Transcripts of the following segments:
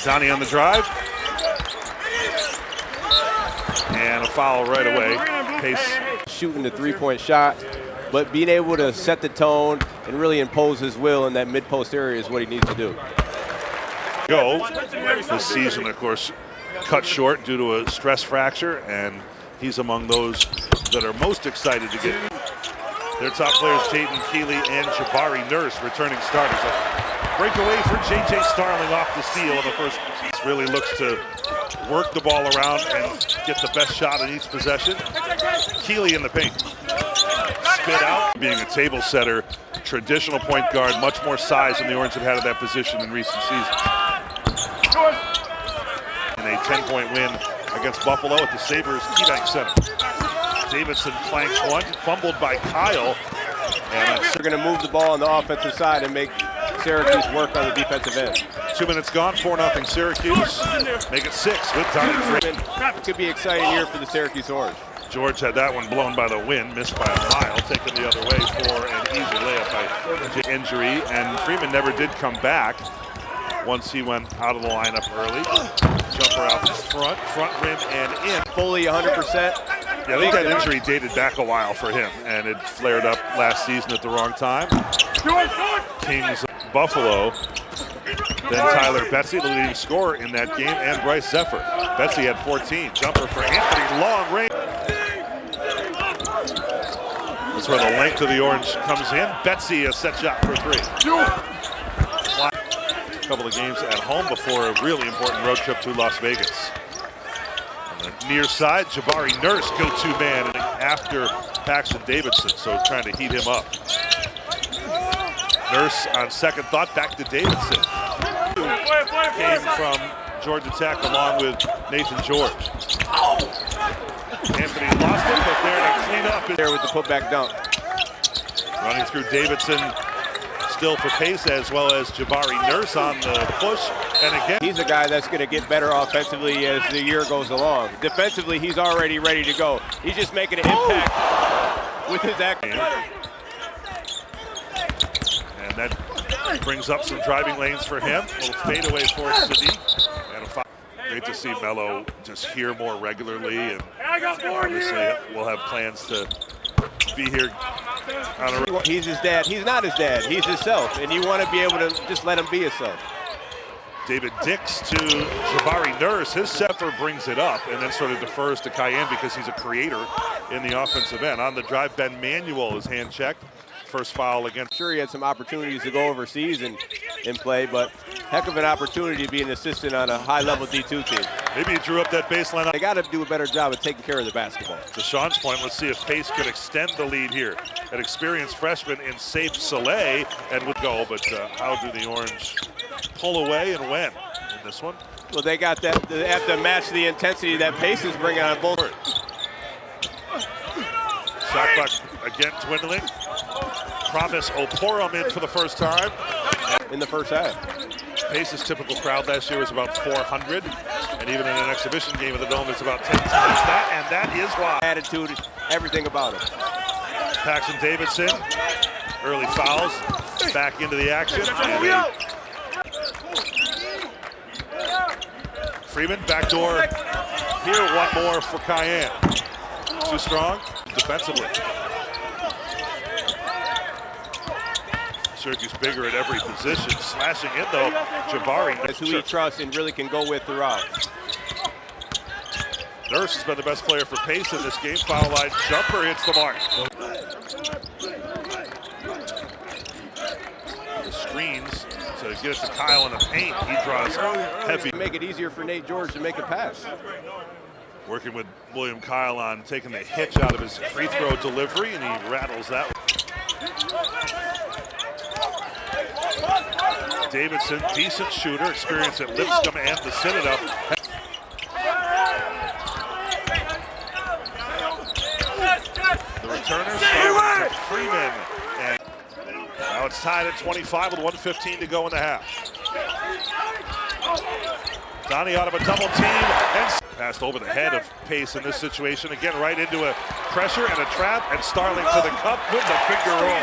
Donnie on the drive. And a foul right away. Pace shooting the three-point shot, but being able to set the tone and really impose his will in that mid-post area is what he needs to do. This season, of course, cut short due to a stress fracture, and he's among those that are most excited to get their top players, Jaden Keeley and Jabari Nurse, returning starters. Breakaway for J.J. Starling off the steal in the first. Really looks to work the ball around and get the best shot in each possession. Keeley in the paint. Spit out. Being a table setter, traditional point guard, much more size than the Orange have had at that position in recent seasons. In a 10-point win against Buffalo at the Sabres KeyBank Center. Davidson planks one, fumbled by Kyle. And they're going to move the ball on the offensive side and make Syracuse work on the defensive end. 2 minutes gone, 4-0 Syracuse. Make it 6 with Donnie Freeman. It could be an exciting year for the Syracuse Orange. George had that one blown by the wind, missed by a mile, taken the other way for an easy layup by injury. And Freeman never did come back once he went out of the lineup early. Jumper out the front rim and in. Fully 100%. Yeah, I think that injury dated back a while for him, and it flared up last season at the wrong time. Kings Buffalo. Then Tyler Betsy, the leading scorer in that game, and Bryce Zephyr. Betsy had 14. Jumper for Anthony, long range. That's where the length of the Orange comes in. Betsy, a set shot for 3. A couple of games at home before a really important road trip to Las Vegas. On the near side, Jabari Nurse, go-to man, and after Paxton Davidson, so trying to heat him up. Nurse on second thought, back to Davidson. Came from Georgia Tech along with Nathan George. Anthony lost it, but there to clean up. There with the putback dunk. Running through Davidson, still for Pace, as well as Jabari Nurse on the push. And again, he's a guy that's going to get better offensively as the year goes along. Defensively, he's already ready to go. He's just making an impact with his action. And that brings up some driving lanes for him. A little fadeaway for Sadiq. And a foul. Great to see Melo just here more regularly. And obviously, we'll have plans to be here. He's his dad. He's not his dad. He's himself. And you want to be able to just let him be himself. David Dix to Jabari Nurse. His Zephyr brings it up and then sort of defers to Cayenne because he's a creator in the offensive end. On the drive, Ben Manuel is hand checked. First foul against. Sure, he had some opportunities to go overseas and play, but heck of an opportunity to be an assistant on a high-level D2 team. Maybe he drew up that baseline. They got to do a better job of taking care of the basketball. To Sean's point, let's see if Pace could extend the lead here. An experienced freshman in Safe Soleil and would go, but how do the Orange pull away and when in this one? Well, they got that. They have to match the intensity that Pace is bringing on both. Shot clock again dwindling. Promise Oporum in for the first time. In the first half. Pace's typical crowd last year was about 400. And even in an exhibition game of the Dome, it's about 10 times that. And that is why. Attitude, everything about him. Paxton Davidson, early fouls, back into the action. Freeman, backdoor. Here, one more for Cayenne. Too strong defensively. Syracuse bigger at every position. Slashing in, though, Jabari. That's who he trusts and really can go with throughout. Nurse has been the best player for Pace in this game. Foul line jumper hits the mark. The screens to get it to Kyle in the paint. He draws heavy. Make it easier for Nate George to make a pass. Working with William Kyle on taking the hitch out of his free throw delivery, and he rattles that one. Davidson, decent shooter, experience at Lipscomb and the Synod. The returner to Freeman. And now it's tied at 25 with 1:15 to go in the half. Donnie out of a double team and passed over the head of Pace in this situation. Again, right into a pressure and a trap, and Starling to the cup with the finger roll.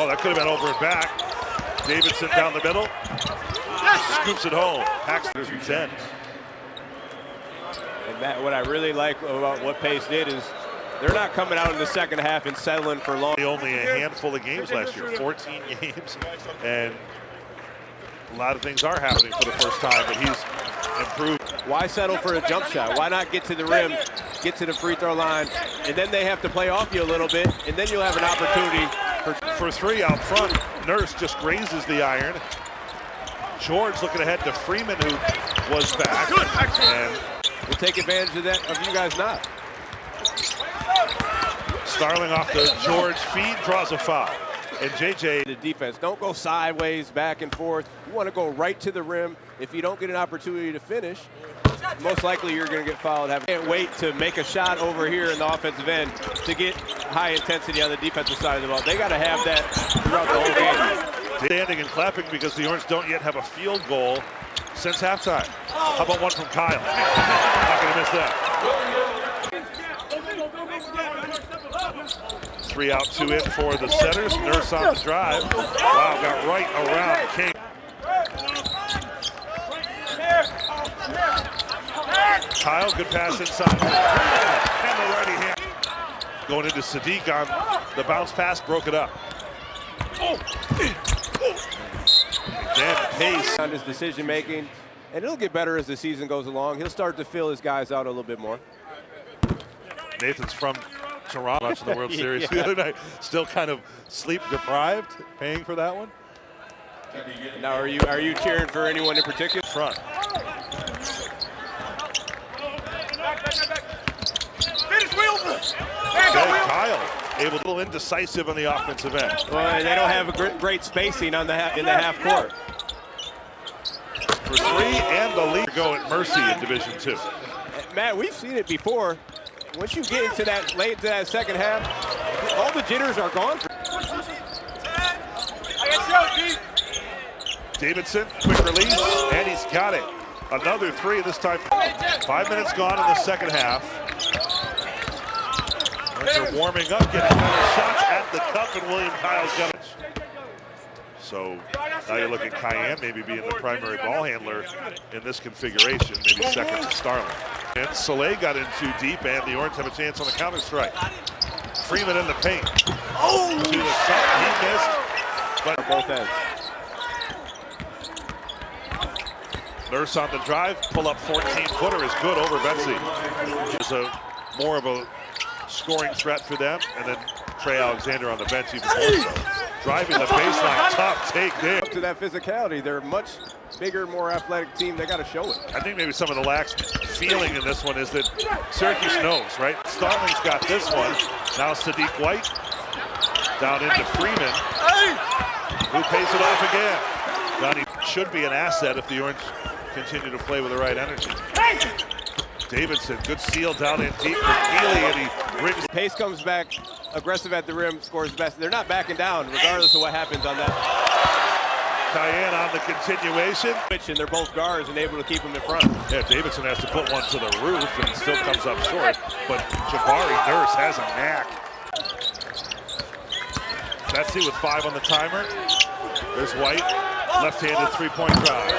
Oh, that could have been over and back. Davidson down the middle. Scoops it home. Paxton's 10. And Matt, what I really like about what Pace did is they're not coming out in the second half and settling for long. Only a handful of games last year, 14 games, and a lot of things are happening for the first time, but he's improved. Why settle for a jump shot? Why not get to the rim, get to the free throw line, and then they have to play off you a little bit, and then you'll have an opportunity for three out front. Nurse just grazes the iron. George looking ahead to Freeman, who was back. And we'll take advantage of that, of you guys not. Starling off the George feed, draws a foul. And JJ. The defense, don't go sideways, back and forth. You want to go right to the rim. If you don't get an opportunity to finish, most likely you're going to get fouled. Can't wait to make a shot over here in the offensive end to get high intensity on the defensive side of the ball. They got to have that throughout the whole game. Standing and clapping because the Orange don't yet have a field goal since halftime. How about one from Kyle? Not going to miss that. 3 out, 2 in for the setters. Nurse on the drive. Wow, got right around King. Kyle, good pass inside. And the righty hand. Going into Sadiq on the bounce pass, broke it up. Again, Pace. On his decision making, and it'll get better as the season goes along. He'll start to fill his guys out a little bit more. Nathan's from Toronto, watching the World Series the other night. Still kind of sleep deprived, paying for that one. Now, are you cheering for anyone in particular? Front. Kyle, able to indecisive on the offensive end. Well, they don't have a great spacing on in the half court. For 3 and the lead go at Mercy in Division II. Matt, we've seen it before. Once you get into that late into that second half, all the jitters are gone. Davidson, quick release, and he's got it. Another 3 this time. 5 minutes gone in the second half. They're warming up, getting better shots at the cup, and William Kyle's got it. So now you look at Cayenne maybe being the primary ball handler in this configuration, maybe second to Starling. And Soleil got in too deep, and the Orange have a chance on the counter strike. Freeman in the paint. Oh! To the cup, he missed. But both ends. Nurse on the drive, pull up 14-footer is good over Betsy. It's more of a scoring threat for them, and then Trey Alexander on the bench even more so. Driving the baseline, tough take there. Up to that physicality, they're a much bigger, more athletic team. They got to show it. I think maybe some of the lax feeling in this one is that Syracuse knows, right? Starling's got this one. Now Sadiq White down into Freeman, who pays it off again. Donnie should be an asset if the Orange continue to play with the right energy. Davidson, good steal down in deep for Keeley, and he brings. Pace comes back aggressive at the rim, scores best. They're not backing down, regardless of what happens on that. Cayenne on the continuation. And they're both guards and able to keep them in front. Yeah, Davidson has to put one to the roof and still comes up short, but Jabari Nurse has a knack. Betsy with 5 on the timer. There's White, left-handed three-point drive.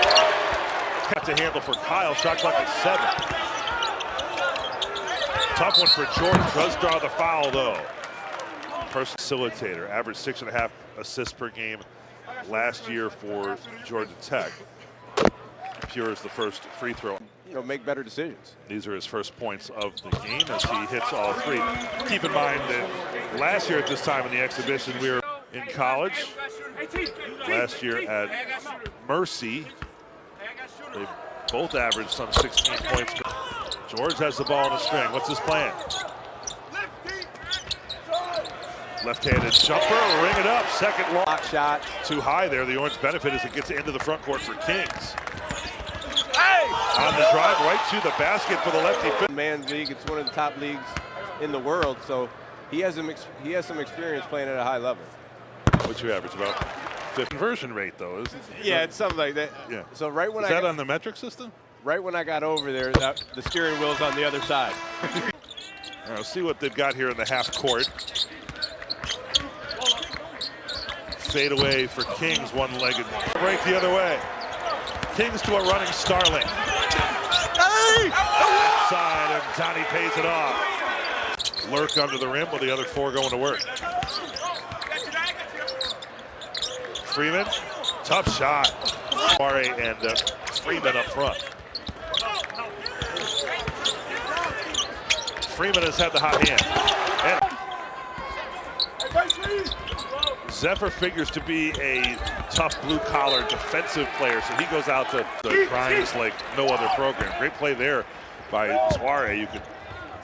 Got to handle for Kyle, shot clock at 7. Tough one for George, does draw the foul though. First facilitator, averaged 6.5 assists per game last year for Georgia Tech. Pure is the first free throw. You know, make better decisions. These are his first points of the game as he hits all 3. Keep in mind that last year at this time in the exhibition, we were in college. Last year at Mercy, they both averaged some 16 points. George has the ball in the string. What's his plan? Left-handed jumper, ring it up. Second long shot. Too high there. The Orange benefit as it gets into the front court for Kings. On the drive, right to the basket for the lefty. Man's league, it's one of the top leagues in the world, so he has some experience playing at a high level. What's your average, about 50 conversion rate though? Yeah, it's something like that. Yeah. So right when Is that on the metric system? Right when I got over there, the steering wheel's on the other side. All right, let's see what they've got here in the half court. Fade away for Kings, one-legged. Break the other way. Kings to a running Starling. Inside, and Johnny pays it off. Lurk under the rim with the other four going to work. Freeman, tough shot. Murray and Freeman up front. Freeman has had the hot hand. And Zephyr figures to be a tough blue-collar defensive player, so he goes out to grinds like no other program. Great play there by Soare. You could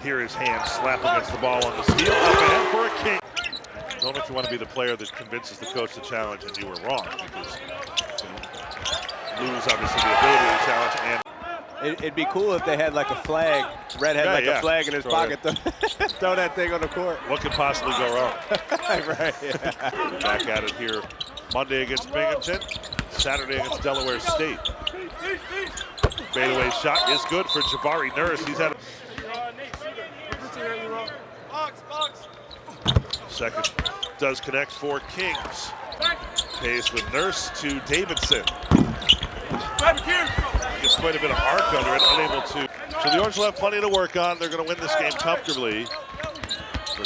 hear his hand slap against the ball on the steal. Up ahead for a King. Don't know if you want to be the player that convinces the coach to challenge and you were wrong, because you lose obviously the ability to challenge. And it'd be cool if they had like a flag. Red had a flag in his pocket. Throw that thing on the court. What could possibly go wrong? Right. Yeah. Back at it here Monday against Binghamton, Saturday against Delaware State. Fadeaway shot is good for Jabari Nurse. He's had a second. Does connect for Kings. Pace with Nurse to Davidson. Gets quite a bit of arc under it, unable to. So the Orange will have plenty to work on. They're going to win this game comfortably.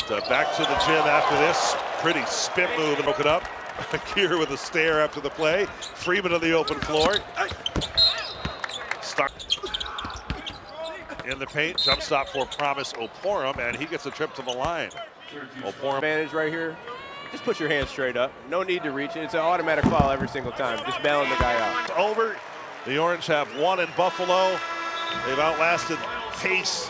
But back to the gym after this. Pretty spin move and broke it up. Akir with a stare after the play. Freeman on the open floor. Start in the paint. Jump stop for Promise Oporum, and he gets a trip to the line. Oporum. Advantage right here. Just put your hand straight up. No need to reach it. It's an automatic foul every single time. Just bailing the guy out. Over. The Orange have won in Buffalo. They've outlasted Pace